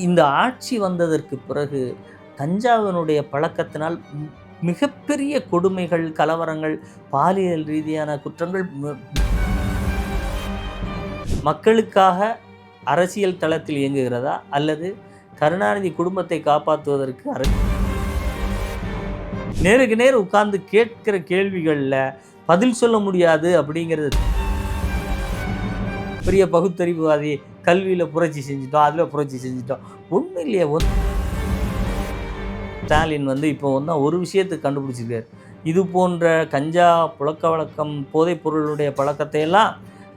இந்த ஆட்சி வந்ததற்கு பிறகு கஞ்சாவினுடைய பழக்கத்தினால் மிகப்பெரிய கொடுமைகள், கலவரங்கள், பாலியல் ரீதியான குற்றங்கள் மக்களுக்காக அரசியல் தளத்தில் இயங்குகிறதா அல்லது கருணாநிதி குடும்பத்தை காப்பாற்றுவதற்கு நேருக்கு நேர் உட்கார்ந்து கேட்கிற கேள்விகளில் பதில் சொல்ல முடியாது அப்படிங்கிறது. பெரிய பகுத்தறிவுவாதி, கல்வியில் புரட்சி செஞ்சிட்டோம், அதில் புரட்சி செஞ்சிட்டோம், ஒன்றும் இல்லையா. ஸ்டாலின் இப்போ ஒரு விஷயத்தை கண்டுபிடிச்சிருக்காரு. இது போன்ற கஞ்சா புழக்க வழக்கம், போதைப் பொருளுடைய பழக்கத்தை எல்லாம்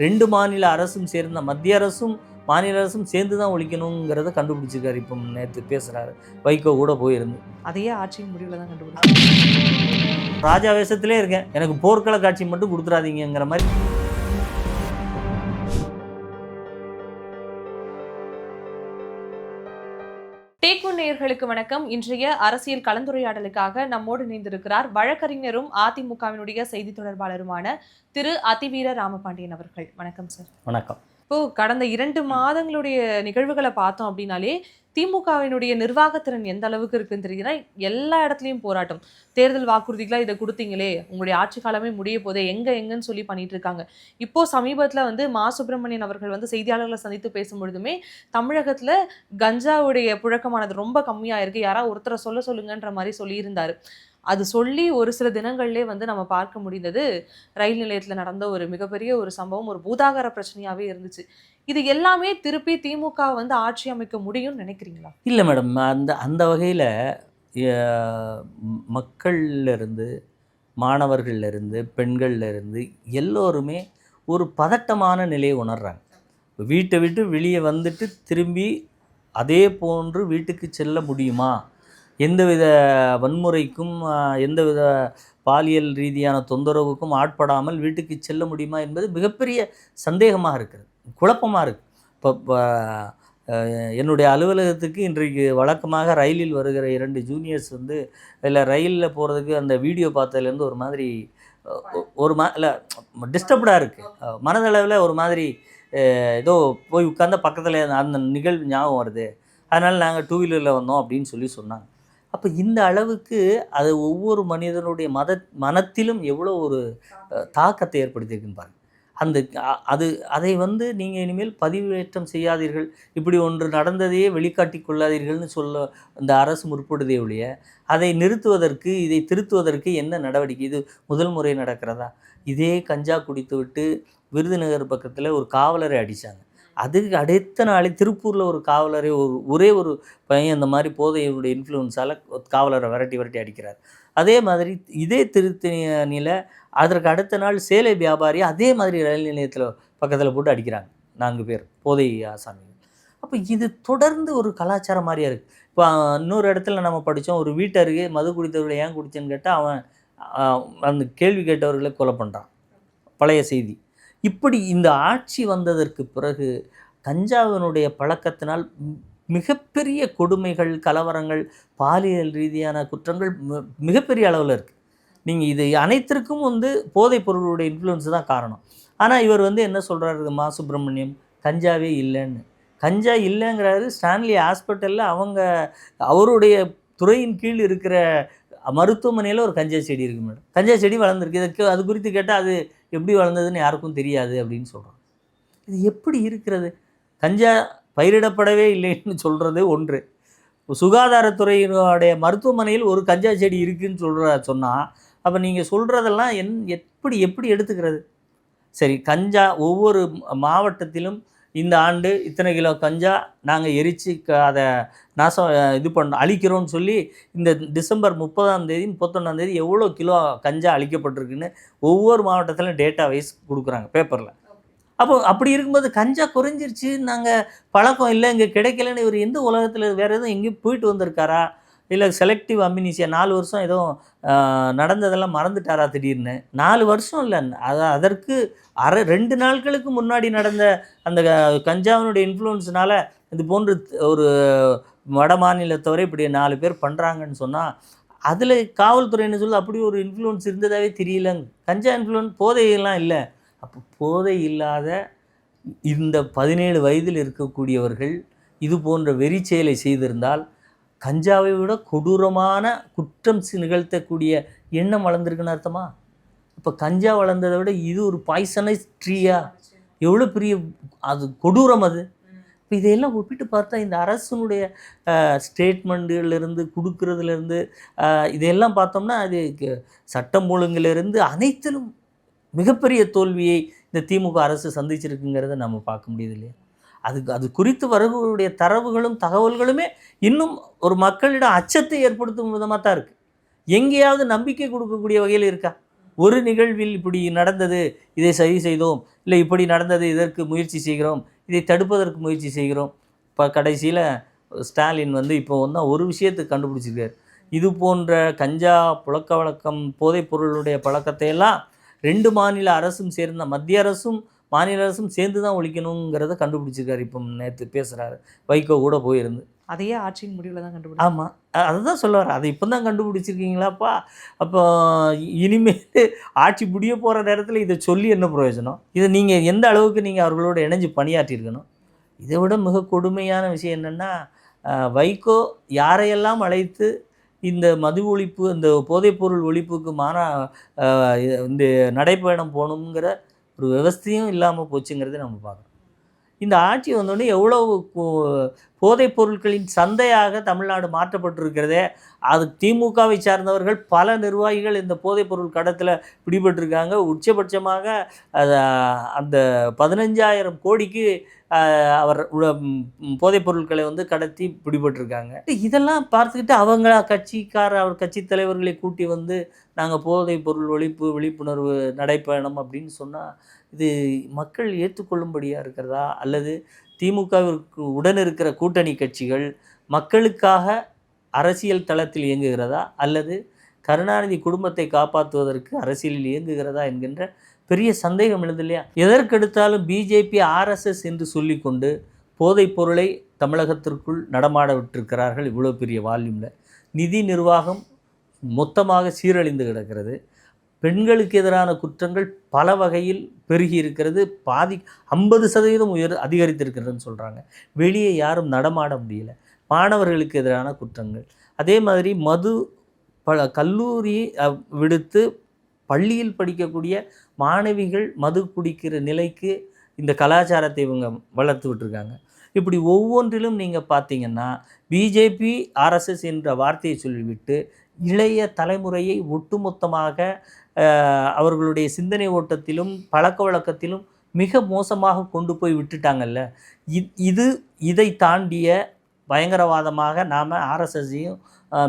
2 மாநில அரசும் சேர்ந்த மத்திய அரசும் மாநில அரசும் சேர்ந்து தான் ஒழிக்கணுங்கிறத கண்டுபிடிச்சிருக்காரு. இப்போ நேற்று பேசுகிறாரு, வைகோ கூட போயிருந்து அதையே ஆட்சியின் முடிவில் தான் கண்டுபிடிச்சாங்க. ராஜா வேஷத்திலே இருக்கேன், எனக்கு போர்க்கள காட்சி மட்டும் கொடுத்துறாதீங்கிற மாதிரி. டேக் ஒன் நேயர்களுக்கு வணக்கம். இன்றைய அரசியல் கலந்துரையாடலுக்காக நம்மோடு இணைந்திருக்கிறார் வழக்கறிஞரும் அதிமுகவினுடைய செய்தி தொடர்பாளருமான திரு அதிவீர ராமபாண்டியன் அவர்கள். வணக்கம் சார். வணக்கம். இப்போ கடந்த 2 மாதங்களுடைய நிகழ்வுகளை பார்த்தோம் அப்படின்னாலே திமுகவினுடைய நிர்வாகத்திறன் எந்த அளவுக்கு இருக்குன்னு தெரியுதுன்னா, எல்லா இடத்துலையும் போராட்டம். தேர்தல் வாக்குறுதிகளா இதை கொடுத்தீங்களே, உங்களுடைய ஆட்சி காலமே முடிய போதே, எங்கன்னு சொல்லி பண்ணிட்டு இருக்காங்க. இப்போ சமீபத்தில் மா சுப்பிரமணியன் அவர்கள் செய்தியாளர்களை சந்தித்து பேசும்பொழுதுமே தமிழகத்துல கஞ்சாவுடைய புழக்கமானது ரொம்ப கம்மியா இருக்கு, யாராவது ஒருத்தரை சொல்லுங்கன்ற மாதிரி சொல்லியிருந்தாரு. அது சொல்லி ஒரு சில தினங்கள்லேயே நம்ம பார்க்க முடிந்தது ரயில் நிலையத்தில் நடந்த ஒரு மிகப்பெரிய ஒரு சம்பவம், ஒரு பூதாகர பிரச்சனையாகவே இருந்துச்சு. இது எல்லாமே திருப்பி திமுக ஆட்சி அமைக்க முடியும்னு நினைக்கிறீங்களா? இல்லை மேடம், அந்த வகையில் மக்கள்லேருந்து, மாணவர்கள்லேருந்து, பெண்கள்லேருந்து எல்லோருமே ஒரு பதட்டமான நிலையை உணர்றாங்க. வீட்டை விட்டு வெளியே வந்துட்டு திரும்பி அதே போன்று வீட்டுக்கு செல்ல முடியுமா, எந்தவித வன்முறைக்கும் எந்தவித பாலியல் ரீதியான தொந்தரவுக்கும் ஆட்படாமல் வீட்டுக்கு செல்ல முடியுமா என்பது மிகப்பெரிய சந்தேகமாக இருக்கிறது, குழப்பமாக இருக்குது. இப்போ என்னுடைய அலுவலகத்துக்கு இன்றைக்கு வழக்கமாக ரயிலில் வருகிற 2 ஜூனியர்ஸ் இல்லை ரயிலில் போகிறதுக்கு அந்த வீடியோ பார்த்ததுலேருந்து ஒரு மாதிரி இல்லை டிஸ்டர்ப்டாக இருக்குது, மனதளவில் ஒரு மாதிரி ஏதோ போய் உட்கார்ந்த பக்கத்தில் அந்த நிகழ்வு ஞாபகம் வருது, அதனால் நாங்கள் 2 வீலரில் வந்தோம் அப்படின்னு சொன்னாங்க. அப்போ இந்த அளவுக்கு அது ஒவ்வொரு மனிதனுடைய மனத்திலும் எவ்வளோ ஒரு தாக்கத்தை ஏற்படுத்தியிருக்குன்னு பாருங்கள். அதை நீங்கள் இனிமேல் பதிவேற்றம் செய்யாதீர்கள், இப்படி ஒன்று நடந்ததையே வெளிக்காட்டி கொள்ளாதீர்கள்னு சொல்ல இந்த அரசு முற்படுதே ஒழிய, அதை நிறுத்துவதற்கு, இதை திருத்துவதற்கு என்ன நடவடிக்கை? இது முதல் முறை நடக்கிறதா? இதே கஞ்சா குடித்து விட்டு விருதுநகர் பக்கத்தில் ஒரு காவலரை அடித்தாங்க. அதுக்கு அடுத்த நாளே திருப்பூரில் ஒரு காவலரை ஒரே ஒரு பையன் இந்த மாதிரி போதையுடைய இன்ஃப்ளூயன்ஸால் காவலரை விரட்டி அடிக்கிறார். அதே மாதிரி இதே திருத்தணியில் அதற்கு அடுத்த நாள் சேலை வியாபாரி அதே மாதிரி ரயில் நிலையத்தில் பக்கத்தில் போட்டு அடிக்கிறாங்க 4 பேர் போதை ஆசாமிகள். அப்போ இது தொடர்ந்து ஒரு கலாச்சாரம் மாதிரியாக இருக்குது. இப்போ இன்னொரு இடத்துல நம்ம படித்தோம், ஒரு வீட்டு அருகே மது குடித்தவர்களை ஏன் குடித்தேன்னு கேட்டால் அவன் அந்த கேள்வி கேட்டவர்களை கொலை பண்ணுறான், பழைய செய்தி. இப்படி இந்த ஆட்சி வந்ததற்கு பிறகு கஞ்சாவினுடைய பழக்கத்தினால் மிகப்பெரிய கொடுமைகள், கலவரங்கள், பாலியல் ரீதியான குற்றங்கள் மிகப்பெரிய அளவில் இருக்குது. நீங்கள் இது அனைத்திற்கும் போதைப் பொருளுடைய இன்ஃப்ளூயன்ஸ் தான் காரணம். ஆனால் இவர் என்ன சொல்கிறாரு, மா சுப்பிரமணியம், கஞ்சாவே இல்லைன்னு. கஞ்சா இல்லைங்கிறாரு. ஸ்டான்லி ஹாஸ்பிட்டலில் அவருடைய துறையின் கீழ் இருக்கிற மருத்துவமனையில் ஒரு கஞ்சா செடி இருக்குது மேடம். கஞ்சா செடி வளர்ந்துருக்கு. இதுக்கு அது குறித்து கேட்டால் அது எப்படி வளர்ந்ததுன்னு யாருக்கும் தெரியாது அப்படின்னு சொல்கிறோம். இது எப்படி இருக்கிறது? கஞ்சா பயிரிடப்படவே இல்லைன்னு சொல்கிறது ஒன்று, சுகாதாரத்துறையினுடைய மருத்துவமனையில் ஒரு கஞ்சா செடி இருக்குதுன்னு சொன்னால் அப்போ நீங்கள் சொல்கிறதெல்லாம் எப்படி எடுத்துக்கிறது? சரி, கஞ்சா ஒவ்வொரு மாவட்டத்திலும் இந்த ஆண்டு இத்தனை கிலோ கஞ்சா நாங்கள் எரித்து அதை நாசம் அழிக்கிறோன்னு சொல்லி இந்த டிசம்பர் 30ஆம் தேதி 31ஆம் தேதி எவ்வளோ கிலோ கஞ்சா அழிக்கப்பட்டிருக்குன்னு ஒவ்வொரு மாவட்டத்திலும் டேட்டா வைஸ் கொடுக்குறாங்க பேப்பரில். அப்போ அப்படி இருக்கும்போது கஞ்சா குறைஞ்சிருச்சு, நாங்கள் பழக்கம் இல்லை, இங்கே கிடைக்கலன்னு இவர் எந்த உலகத்தில் வேறு எதுவும் எங்கேயும் போயிட்டு வந்திருக்காரா, இல்லை செலக்டிவ் அம்னிசியா 4 வருஷம் எதுவும் நடந்ததெல்லாம் மறந்துட்டாரா திடீர்னு? 4 வருஷம் இல்லை, அதற்கு 2 நாட்களுக்கு முன்னாடி நடந்த அந்த கஞ்சாவினுடைய இன்ஃப்ளூயன்ஸ்னால் இது போன்று ஒரு வட மாநிலத்தவரை இப்படி 4 பேர் பண்ணுறாங்கன்னு சொன்னால் அதில் காவல்துறை என்ன சொல்லுது, அப்படி ஒரு இன்ஃப்ளூயன்ஸ் இருந்ததாகவே தெரியலங்க. கஞ்சா இன்ஃப்ளூயன்ஸ், போதையெல்லாம் இல்லை. அப்போ போதை இல்லாத இந்த 17 வயதில் இருக்கக்கூடியவர்கள் இது போன்ற வெறி செயலை செய்திருந்தால் கஞ்சாவை விட கொடூரமான குற்றம் நிகழ்த்தக்கூடிய எண்ணம் வளர்ந்துருக்குன்னு அர்த்தமா? இப்போ கஞ்சா வளர்ந்ததை விட இது ஒரு பாய்சனஸ் ட்ரீயா? எவ்வளோ பெரிய அது கொடூரம் அது. இப்போ இதையெல்லாம் ஒப்பிட்டு பார்த்தா இந்த அரசனுடைய ஸ்டேட்மெண்ட்டுலேருந்து கொடுக்கறதுலேருந்து இதையெல்லாம் பார்த்தோம்னா அது சட்டம் ஒழுங்கிலிருந்து அனைத்திலும் மிகப்பெரிய தோல்வியை இந்த திமுக அரசு சந்திச்சிருக்குங்கிறத நம்ம பார்க்க முடியுது இல்லையா? அது குறித்து வரக்கூடிய தரவுகளும் தகவல்களுமே இன்னும் ஒரு மக்களிடம் அச்சத்தை ஏற்படுத்தும் விதமாக தான் இருக்குது. எங்கேயாவது நம்பிக்கை கொடுக்கக்கூடிய வகையில் இருக்கா? ஒரு நிகழ்வில் இப்படி நடந்தது, இதை சரி செய்தோம், இல்லை இப்படி நடந்தது, இதற்கு முயற்சி செய்கிறோம், இதை தடுப்பதற்கு முயற்சி செய்கிறோம். இப்போ கடைசியில் ஸ்டாலின் இப்போ ஒரு விஷயத்தை கண்டுபிடிச்சிருக்கார். இது போன்ற கஞ்சா புழக்க வழக்கம் போதைப் பொருளுடைய பழக்கத்தையெல்லாம் 2 மாநில அரசும் சேர்ந்த மத்திய அரசும் மாநில அரசும் சேர்ந்து தான் ஒழிக்கணுங்கிறத கண்டுபிடிச்சிருக்காரு. இப்போ நேற்று பேசுகிறாரு, வைகோ கூட போயிருந்து. அதையே ஆட்சியின் முடிவில் தான் கண்டுபிடிச்சு. ஆமாம், அதுதான் சொல்ல வரேன். அதை இப்போ தான் கண்டுபிடிச்சிருக்கீங்களாப்பா? அப்போ இனிமேல் ஆட்சி முடிய போகிற நேரத்தில் இதை சொல்லி என்ன பிரயோஜனம்? இதை நீங்கள் எந்த அளவுக்கு நீங்கள் அவர்களோட இணைஞ்சு பணியாற்றியிருக்கணும்? இதை விட மிக கொடுமையான விஷயம் என்னென்னா, வைகோ யாரையெல்லாம் அழைத்து இந்த மது ஒழிப்பு, இந்த போதைப்பொருள் ஒழிப்புக்கு இந்த நடைப்பயணம் போகணுங்கிற ஒரு விவஸ்தையும் இல்லாமல் போச்சுங்கிறத நம்ம பார்க்குறோம். இந்த ஆட்சி வந்தோடனே எவ்வளவு போதைப் பொருட்களின் சந்தையாக தமிழ்நாடு மாற்றப்பட்டிருக்கிறதே. அது திமுகவை சார்ந்தவர்கள் பல நிர்வாகிகள் இந்த போதைப் பொருள் கடத்தில் பிடிபட்டிருக்காங்க. உச்சபட்சமாக அந்த 15,000 கோடிக்கு அவர் போதைப் பொருட்களை கடத்தி பிடிபட்டிருக்காங்க. இதெல்லாம் பார்த்துக்கிட்டு அவர் கட்சி தலைவர்களை கூட்டி நாங்கள் போதைப் பொருள் ஒழிப்பு விழிப்புணர்வு நடைப்பயணம் அப்படின்னு சொன்னால் இது மக்கள் ஏற்றுக்கொள்ளும்படியாக இருக்கிறதா? அல்லது திமுகவிற்கு உடன் இருக்கிற கூட்டணி கட்சிகள் மக்களுக்காக அரசியல் தளத்தில் இயங்குகிறதா? அல்லது கருணாநிதி குடும்பத்தை காப்பாற்றுவதற்கு அரசியலில் இயங்குகிறதா என்கின்ற பெரிய சந்தேகம் எழுது இல்லையா? எதற்கெடுத்தாலும் பிஜேபி ஆர்எஸ்எஸ் என்று சொல்லிக்கொண்டு போதைப் பொருளை தமிழகத்திற்குள் நடமாட விட்டிருக்கிறார்கள். இவ்வளோ பெரிய வால்யூமில் நிதி நிர்வாகம் மொத்தமாக சீரழிந்து கிடக்கிறது. பெண்களுக்கு எதிரான குற்றங்கள் பல வகையில் பெருகி இருக்கிறது. 50% அதிகரித்திருக்கிறதுன்னு சொல்கிறாங்க. வெளியே யாரும் நடமாட முடியல. மாணவர்களுக்கு எதிரான குற்றங்கள், அதே மாதிரி மது கல்லூரி விடுத்து பள்ளியில் படிக்கக்கூடிய மாணவிகள் மது குடிக்கிற நிலைக்கு இந்த கலாச்சாரத்தை இவங்க வளர்த்து விட்டுருக்காங்க. இப்படி ஒவ்வொன்றிலும் நீங்கள் பார்த்தீங்கன்னா பிஜேபி ஆர்எஸ்எஸ் என்ற வார்த்தையை சொல்லிவிட்டு இளைய தலைமுறையை ஒட்டுமொத்தமாக அவர்களுடைய சிந்தனை ஓட்டத்திலும் பழக்க வழக்கத்திலும் மிக மோசமாக கொண்டு போய் விட்டுட்டாங்கல்ல. இதை தாண்டிய பயங்கரவாதமாக நாம் ஆர்எஸ்எஸ்ஸையும்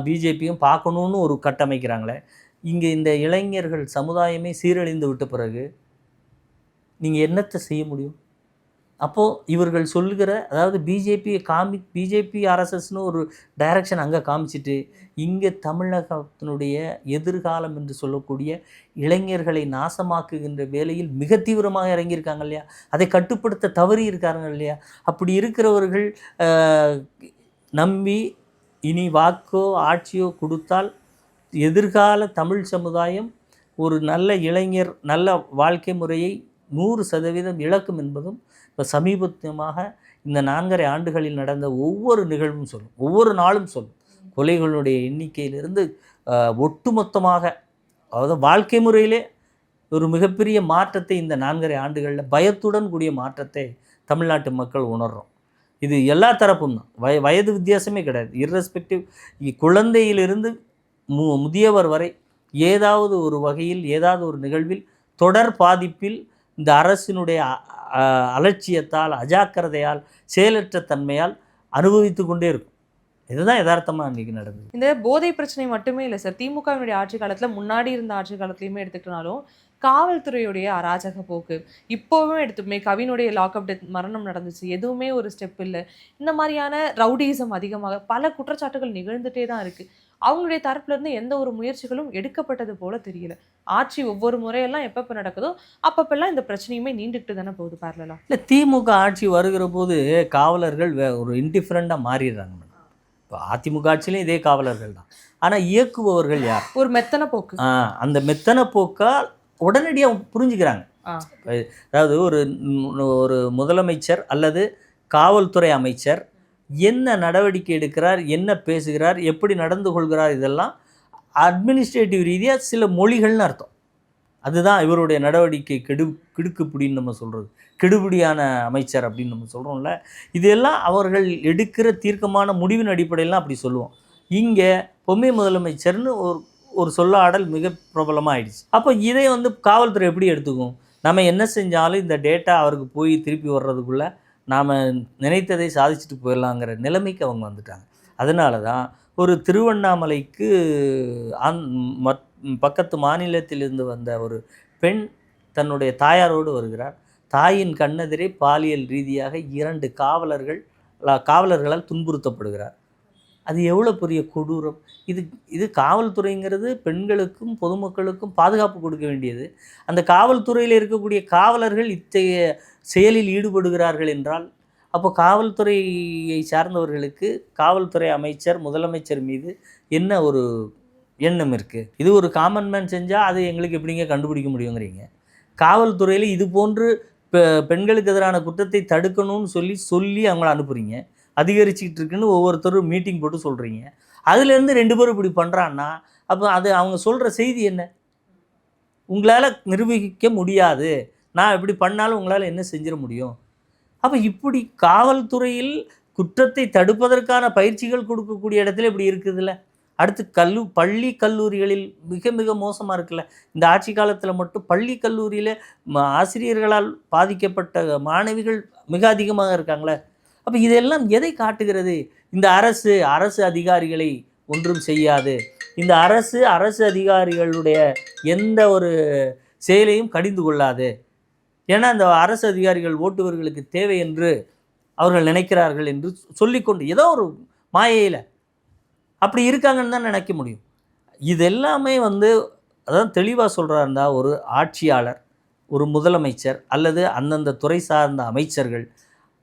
பிஜேபியும் பார்க்கணுன்னு ஒரு கட்டமைக்கிறாங்களே. இங்கே இந்த இளைஞர்கள் சமுதாயமே சீரழிந்து விட்ட பிறகு நீங்கள் என்னத்தை செய்ய முடியும்? அப்போது இவர்கள் சொல்லுகிற, அதாவது பிஜேபி ஆர்எஸ்எஸ்னு ஒரு டைரக்ஷன் அங்கே காமிச்சிட்டு இங்கே தமிழகத்தினுடைய எதிர்காலம் என்று சொல்லக்கூடிய இளைஞர்களை நாசமாக்குகின்ற வேலையில் மிக தீவிரமாக இறங்கியிருக்காங்க இல்லையா? அதை கட்டுப்படுத்த தவறி இருக்காங்க இல்லையா? அப்படி இருக்கிறவர்கள் நம்பி இனி வாக்கோ ஆட்சியோ கொடுத்தால் எதிர்கால தமிழ் சமுதாயம் ஒரு நல்ல இளைஞர் நல்ல வாழ்க்கை முறையை 100% இழக்கும் என்பதும் இப்போ சமீபத்தியமாக இந்த 4.5 ஆண்டுகளில் நடந்த ஒவ்வொரு நிகழ்வும் சொல்லும், ஒவ்வொரு நாளும் சொல்லும். கொலைகளுடைய எண்ணிக்கையிலிருந்து ஒட்டுமொத்தமாக, அதாவது வாழ்க்கை முறையிலே ஒரு மிகப்பெரிய மாற்றத்தை இந்த 4.5 ஆண்டுகளில் பயத்துடன் கூடிய மாற்றத்தை தமிழ்நாட்டு மக்கள் உணர்றோம். இது எல்லா தரப்பும் தான், வயது வித்தியாசமே கிடையாது. இர்ரெஸ்பெக்டிவ், குழந்தையிலிருந்து முதியவர் வரை ஏதாவது ஒரு வகையில் ஏதாவது ஒரு நிகழ்வில் தொடர் பாதிப்பில் இந்த அரசினுடைய அலட்சியத்தால் அஜாக்கிரதையால் செயலற்ற தன்மையால் அனுபவித்து கொண்டே இருக்கும். இதுதான் யதார்த்தமாக அன்றைக்கி நடந்தது. இந்த போதை பிரச்சனை மட்டுமே இல்லை சார், திமுகவினுடைய ஆட்சி காலத்தில் முன்னாடி இருந்த ஆட்சி காலத்துலையுமே எடுத்துக்கிட்டாலும் காவல்துறையுடைய அராஜக போக்கு இப்போவும் எடுத்துமே, கவினுடைய லாக்அப் டெத் மரணம் நடந்துச்சு, எதுவுமே ஒரு ஸ்டெப் இல்லை. இந்த மாதிரியான ரவுடிசம் அதிகமாக பல குற்றச்சாட்டுகள் நிகழ்ந்துட்டே தான் இருக்குது. அவங்களுடைய தரப்புலேருந்து எந்த ஒரு முயற்சிகளும் எடுக்கப்பட்டது போல தெரியல. ஆட்சி ஒவ்வொரு முறையெல்லாம் எப்பப்போ நடக்குதோ அப்பப்பெல்லாம் இந்த பிரச்சனையுமே நீண்டுக்கிட்டு தானே போகுது பேரலா. இல்லை, திமுக ஆட்சி வருகிற போது காவலர்கள் ஒரு இன்டிஃபரண்டாக மாறிடுறாங்க. இப்போ அதிமுக ஆட்சியிலையும் இதே காவலர்கள் தான். ஆனால் இயக்குபவர்கள் யார்? ஒரு மெத்தன போக்கு. அந்த மெத்தன போக்கால் உடனடியாக புரிஞ்சுக்கிறாங்க. அதாவது ஒரு முதலமைச்சர் அல்லது காவல்துறை அமைச்சர் என்ன நடவடிக்கை எடுக்கிறார், என்ன பேசுகிறார், எப்படி நடந்து கொள்கிறார், இதெல்லாம் அட்மினிஸ்ட்ரேட்டிவ் ரீதியாக சில மொழிகள்னு அர்த்தம். அதுதான் இவருடைய நடவடிக்கை கிடுக்குப்பிடின்னு நம்ம சொல்கிறது, கெடுபிடியான அமைச்சர் அப்படின்னு நம்ம சொல்கிறோம்ல. இதெல்லாம் அவர்கள் எடுக்கிற தீர்க்கமான முடிவின் அடிப்படையிலாம் அப்படி சொல்லுவோம். இங்கே பொம்மை முதலமைச்சர்னு ஒரு சொல்லாடல் மிக பிரபலமாக ஆயிடுச்சு. அப்போ இதை காவல்துறை எப்படி எடுத்துக்கும்? நம்ம என்ன செஞ்சாலும் இந்த டேட்டா அவருக்கு போய் திருப்பி வர்றதுக்குள்ளே நாம் நினைத்ததை சாதிச்சுட்டு போயிடலாங்கிற நிலைமைக்கு அவங்க வந்துட்டாங்க. அதனால தான் ஒரு திருவண்ணாமலைக்கு பக்கத்து மாநிலத்திலிருந்து வந்த ஒரு பெண் தன்னுடைய தாயாரோடு வருகிறார். தாயின் கண்ணெதிரே பாலியல் ரீதியாக 2 காவலர்களால் துன்புறுத்தப்படுகிறார். அது எவ்வளோ பெரிய கொடூரம்! இது காவல்துறைங்கிறது பெண்களுக்கும் பொதுமக்களுக்கும் பாதுகாப்பு கொடுக்க வேண்டியது. அந்த காவல்துறையில் இருக்கக்கூடிய காவலர்கள் இத்தகைய செயலில் ஈடுபடுகிறார்கள் என்றால், அப்போ காவல்துறையை சார்ந்தவர்களுக்கு காவல்துறை அமைச்சர், முதலமைச்சர் மீது என்ன ஒரு எண்ணம் இருக்குது? இது ஒரு காமன் மேன் செஞ்சால் அது எங்களுக்கு எப்படிங்க கண்டுபிடிக்க முடியுங்கிறீங்க. காவல்துறையில் இது போன்று பெண்களுக்கு எதிரான குற்றத்தை தடுக்கணும்னு சொல்லி அவங்கள அனுப்புகிறீங்க. அதிகரிச்சுக்கிட்டு இருக்குன்னு ஒவ்வொருத்தரும் மீட்டிங் போட்டு சொல்கிறீங்க. அதுலேருந்து 2 பேரும் இப்படி பண்ணுறான்னா அப்போ அது அவங்க சொல்கிற செய்தி என்ன? உங்களால் நிரூபிக்க முடியாது, நான் இப்படி பண்ணாலும் உங்களால் என்ன செஞ்சிட முடியும்? அப்போ இப்படி காவல்துறையில் குற்றத்தை தடுப்பதற்கான பயிற்சிகள் கொடுக்கக்கூடிய இடத்துல இப்படி இருக்குதுல்ல. அடுத்து பள்ளி கல்லூரிகளில் மிக மிக மோசமாக இருக்குல்ல. இந்த ஆட்சி காலத்தில் மட்டும் பள்ளி கல்லூரியில் ஆசிரியர்களால் பாதிக்கப்பட்ட மாணவிகள் மிக அதிகமாக இருக்காங்களே. அப்போ இதெல்லாம் எதை காட்டுகிறது? இந்த அரசு அதிகாரிகளை ஒன்றும் செய்யாது. இந்த அரசு அதிகாரிகளுடைய எந்த ஒரு செயலையும் கடிந்து கொள்ளாது. ஏன்னா அந்த அரசு அதிகாரிகள் ஓட்டுவர்களுக்கு தேவை என்று அவர்கள் நினைக்கிறார்கள் என்று சொல்லிக்கொண்டு ஏதோ ஒரு மாயையில் அப்படி இருக்காங்கன்னு தான் நினைக்க முடியும். இதெல்லாமே அதான் தெளிவாக சொல்கிறாருந்தா ஒரு ஆட்சியாளர், ஒரு முதலமைச்சர் அல்லது அந்தந்த துறை சார்ந்த அமைச்சர்கள்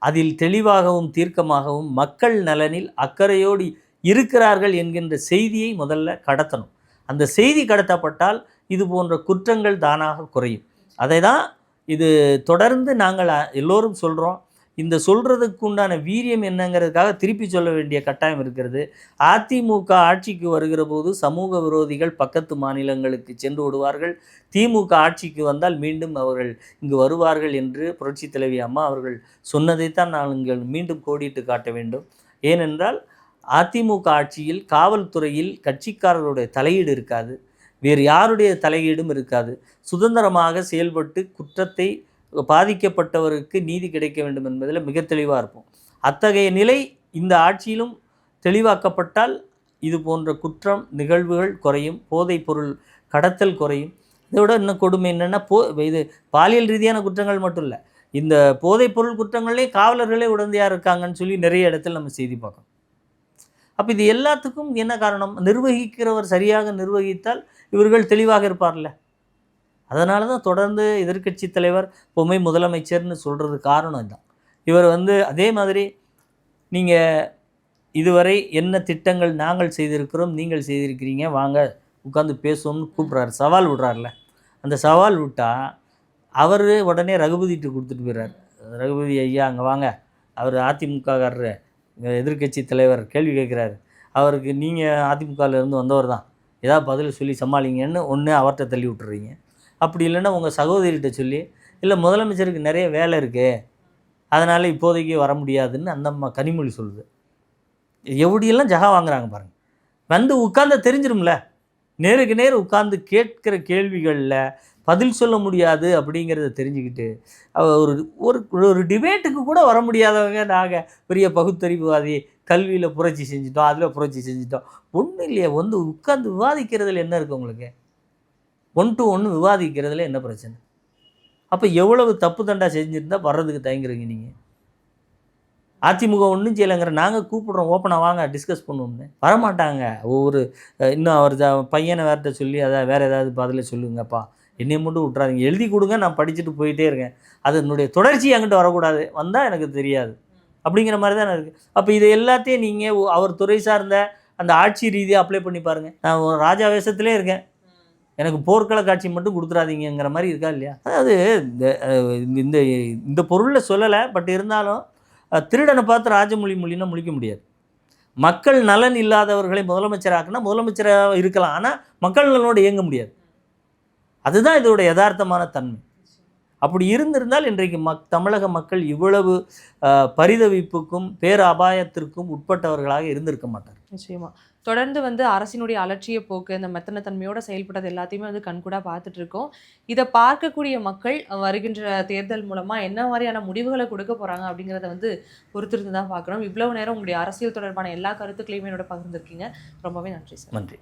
அதில் தெளிவாகவும் தீர்க்கமாகவும் மக்கள் நலனில் அக்கறையோடு இருக்கிறார்கள் என்கின்ற செய்தியை முதல்ல கடத்தணும். அந்த செய்தி கடத்தப்பட்டால் இது போன்ற குற்றங்கள் தானாக குறையும். அதை தான் இது தொடர்ந்து நாங்கள் எல்லோரும் சொல்கிறோம். இந்த சொல்கிறதுக்கு உண்டான வீரியம் என்னங்கிறதுக்காக திருப்பி சொல்ல வேண்டிய கட்டாயம் இருக்கிறது. அதிமுக ஆட்சிக்கு வருகிற போது சமூக விரோதிகள் பக்கத்து மாநிலங்களுக்கு சென்று விடுவார்கள். திமுக ஆட்சிக்கு வந்தால் மீண்டும் அவர்கள் இங்கு வருவார்கள் என்று புரட்சித் தலைவி அம்மா அவர்கள் சொன்னதைத்தான் நாங்கள் மீண்டும் கோடிட்டு காட்ட வேண்டும். ஏனென்றால் அதிமுக ஆட்சியில் காவல்துறையில் கட்சிக்காரர்களுடைய தலையீடு இருக்காது, வேறு யாருடைய தலையீடும் இருக்காது. சுதந்திரமாக செயல்பட்டு குற்றத்தை பாதிக்கப்பட்டவருக்கு நீதி கிடைக்க வேண்டும் என்பதில் மிக தெளிவாக இருப்போம். அத்தகைய நிலை இந்த ஆட்சியிலும் தெளிவாக்கப்பட்டால் இது போன்ற குற்றம் நிகழ்வுகள் குறையும், போதைப் பொருள் கடத்தல் குறையும். இதோட இன்னும் கொடுமை என்னென்னா இது பாலியல் ரீதியான குற்றங்கள் மட்டும் இல்லை, இந்த போதைப் பொருள் குற்றங்களே காவலர்களே உடந்தையாக இருக்காங்கன்னு சொல்லி நிறைய இடத்துல நம்ம செய்தி பார்க்கணும். அப்போ இது எல்லாத்துக்கும் என்ன காரணம்? நிர்வகிக்கிறவர் சரியாக நிர்வகித்தால் இவர்கள் தெளிவாக இருப்பார்ல. அதனால தான் தொடர்ந்து எதிர்க்கட்சி தலைவர் பொம்மை முதலமைச்சர்னு சொல்கிறது காரணம் தான். இவர் அதே மாதிரி நீங்கள் இதுவரை என்ன திட்டங்கள் நாங்கள் செய்திருக்கிறோம், நீங்கள் செய்திருக்கிறீங்க, வாங்க உட்காந்து பேசுவோம்னு கூப்பிட்றாரு, சவால் விடுறாருல. அந்த சவால் விட்டால் அவர் உடனே ரகுபதிட்டு கொடுத்துட்டு போயிடுறார். ரகுபதி ஐயா அங்கே வாங்க, அவர் அதிமுககாரர் எதிர்க்கட்சி தலைவர் கேள்வி கேட்குறாரு, அவருக்கு நீங்கள் அதிமுகலேருந்து வந்தவர் தான், ஏதாவது பதில் சொல்லி சமாளிங்கன்னு ஒன்று அவர்கிட்ட தள்ளி விட்டுறீங்க. அப்படி இல்லைன்னா உங்கள் சகோதரிகிட்ட சொல்லி, இல்லை முதலமைச்சருக்கு நிறைய வேலை இருக்குது அதனால் இப்போதைக்கு வர முடியாதுன்னு அந்த அம்மா கனிமொழி சொல்லுது. எப்படியெல்லாம் ஜகா வாங்குறாங்க பாருங்கள். உட்கார்ந்து தெரிஞ்சிரும்ல, நேருக்கு நேர் உட்கார்ந்து கேட்குற கேள்விகளில் பதில் சொல்ல முடியாது அப்படிங்கிறத தெரிஞ்சுக்கிட்டு ஒரு டிபேட்டுக்கு கூட வர முடியாதவங்க நாங்கள் பெரிய பகுத்தறிவுவாதி, கல்வியில் புரட்சி செஞ்சிட்டோம், அதில் புரட்சி செஞ்சிட்டோம். ஒன்றும் இல்லையா, உட்கார்ந்து விவாதிக்கிறதுல என்ன இருக்குது உங்களுக்கு? 1 to 1 விவாதிக்கிறதுல என்ன பிரச்சனை? அப்போ எவ்வளவு தப்பு தண்டா செஞ்சுருந்தால் வர்றதுக்கு தயங்குறீங்க நீங்கள்? அதிமுக ஒன்றும் செய்யலைங்கிற, நாங்கள் கூப்பிட்றோம் ஓப்பனாக வாங்க டிஸ்கஸ் பண்ணுவோம்னு, வரமாட்டாங்க. இன்னும் அவர் பையனை வேறுகிட்ட சொல்லி வேறு ஏதாவது பதில் சொல்லுங்கப்பா, என்னை மட்டும் விட்றாதீங்க, எழுதி கொடுங்க, நான் படிச்சுட்டு போயிட்டே இருக்கேன், அது என்னுடைய தொடர்ச்சி என்கிட்ட வரக்கூடாது, வந்தால் எனக்கு தெரியாது அப்படிங்கிற மாதிரி தான் இருக்குது. அப்போ இதை எல்லாத்தையும் நீங்கள் அவர் துறை சார்ந்த அந்த ஆட்சி ரீதியாக அப்ளை பண்ணி பாருங்கள். நான் ஒரு ராஜா வேஷத்துலேயே இருக்கேன், எனக்கு போர்க்கள காட்சி மட்டும் கொடுத்துடாதீங்கிற மாதிரி இருக்கா இல்லையா? அதாவது இந்த பொருளை சொல்லலை, பட் இருந்தாலும் திருடனை பார்த்து ராஜமொழி மொழின்னா முழிக்க முடியாது. மக்கள் நலன் இல்லாதவர்களை முதலமைச்சராக்குனா முதலமைச்சராக இருக்கலாம், ஆனால் மக்கள் நலனோடு இயங்க முடியாது. அதுதான் இதோட யதார்த்தமான தன்மை. அப்படி இருந்திருந்தால் இன்றைக்கு தமிழக மக்கள் இவ்வளவு பரிதவிப்புக்கும் பேரபாயத்திற்கும் உட்பட்டவர்களாக இருந்திருக்க மாட்டார். நிச்சயமா. தொடர்ந்து அரசினுடைய அலட்சிய போக்கு, இந்த மெத்தனத்தன்மையோட செயல்பட்டது எல்லாத்தையுமே கண்கூடா பார்த்துட்டு இருக்கோம். இதை பார்க்கக்கூடிய மக்கள் வருகின்ற தேர்தல் மூலமா என்ன மாதிரியான முடிவுகளை கொடுக்க போறாங்க அப்படிங்கிறத பொறுத்திருந்து தான் பார்க்கணும். இவ்வளவு நேரம் உங்களுடைய அரசியல் தொடர்பான எல்லா கருத்துக்களையுமே என்னோட பகிர்ந்திருக்கீங்க. ரொம்பவே நன்றி சார். நன்றி.